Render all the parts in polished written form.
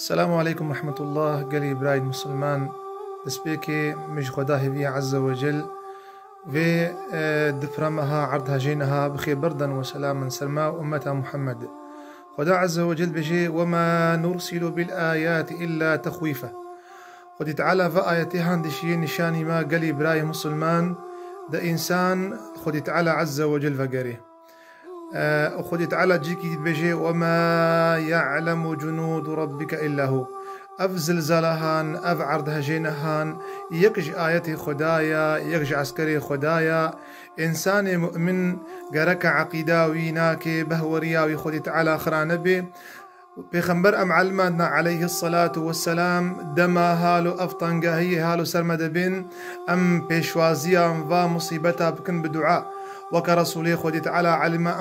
السلام عليكم ورحمة الله. قالي برايد مسلمان دسبيكي مش خدا هي عز وجل في دفرمها عرضها جينها بخير بردا وسلاما سلما أمة محمد. خدا عز وجل بجي وما نرسل بالآيات إلا تخويفا. خد تعالى فآياتها دشي نشاني ما قالي براي مسلمان ده إنسان خد تعالى عز وجل فقري وخد تعالى جيكي بجي وما يعلم جنود ربك إلا هو. أف زلزالهان أف عرضها جينهان يكج آياتي خدايا يكج عسكري خدايا إنسان مؤمن قرك عقيداوي ناكي بهورياوي خد تعالى خرانبي بيخنبر أم علمنا عليه الصلاة والسلام دما هالو أفطنقا هي هالو سرمد بين أم بيشوازيا و مصيبتا بكن بدعاء وكرسولي خدي تعالى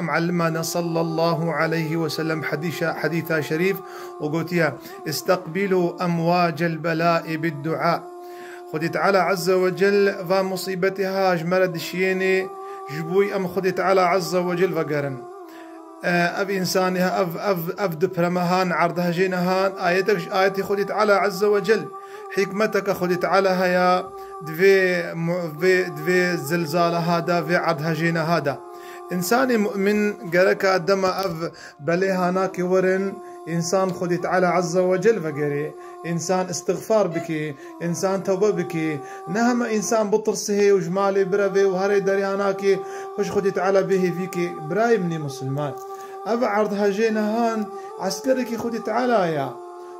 علمنا صلى الله عليه وسلم حديثا شريف وقوتيا استقبلوا أمواج البلاء بالدعاء. خدي تعالى عز وجل و مصيبتها جمرد شيني جبوي أم خدي تعالى عز وجل وقرن أف إنسانها أف دبرمهان عرضها جينهان آيتي خدي تعالى عز وجل حكمتك خدي تعالى هيا دفي زلزال هذا في عرضها جينا هذا إنسان مؤمن قالك دما أف بليهاناك ورن إنسان خدي تعالى عز وجل فقري إنسان استغفار بك إنسان توبة بك نهم إنسان بطرسه وجمالي برفي وهري درياناك خوش خدي تعالى به فيك براي مني مسلمان أف عرضها جينا هان عسكرك خدي تعالى يا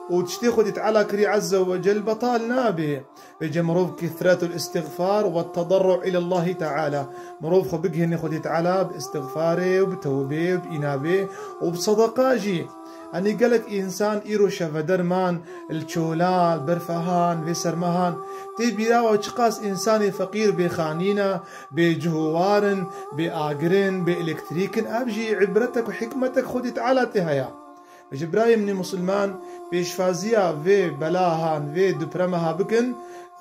وتشتي خدي تعالى كري عز وجل بطال نابه بيجي مروف كثرة الاستغفار والتضرع إلى الله تعالى مروف خبقهن خدي تعالى باستغفاره وبتوبه وبإنابه وبصدقاجي أني قالك إنسان إيرو شفدرمان الشولال برفهان في سرمهان تبيرا وشقاس إنساني فقير بخانينا بجهوارن بآقرن بإلكتريكن أبجي عبرتك وحكمتك خدي تعالى تهيا جبراي من مسلمان بيشفازيا في بلاهان في دبرمها بكن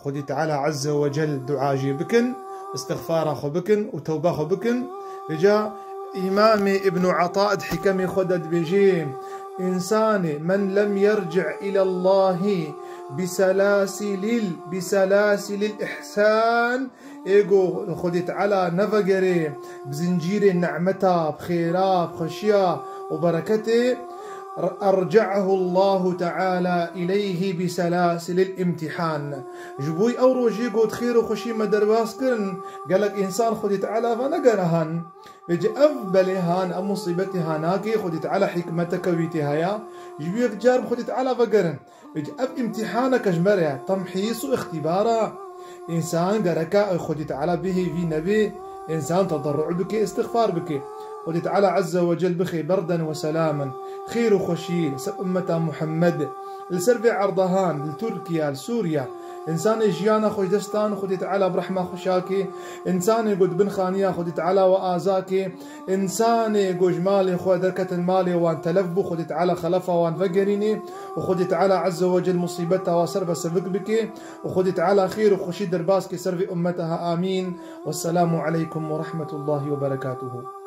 خدي تعالى عز وجل دعاجي بكن استغفار خو بكن وتوبة خو بكن بجا إمامي ابن عطاء حكمي خدد بيجي إنسان من لم يرجع إلى الله بسلاسل الإحسان إيجو خدت على نفقري بزنجير نعمتها بخيرها بخشية وبركته أرجعه الله تعالى إليه بسلاسل الامتحان. جبوي أورو جيقو تخيرو خشي مدرباس كرن قالك إنسان خدي تعالى فنقرهن بيجي أفبلهان أم مصيبتها ناكي خدي تعالى حكمتك ويتهايا جبويك جارب خدي تعالى فقرن بيجي أف امتحانك جمريا تمحيص واختبارا إنسان قركا خدي تعالى به في نبي إنسان تضرع بك استغفار بك خدي تعالى عز وجل بخي بردا وسلاما خير وخشي أمة محمد لسرفي عرضهان لتركيا لسوريا إنسان جيانا خوش دستان خدي تعالى برحمة خشاكي إنسان يقود بن خانيا خدي تعالى وآزاكي إنسان يقول مالي خو دركة المالي وان تلفبو خدي تعالى خلفها وان فقريني وخدي تعالى عز وجل مصيبتها وسرفة سرفك بك وخدي تعالى خير وخشي درباسكي سرفي أمتها آمين والسلام عليكم ورحمة الله وبركاته.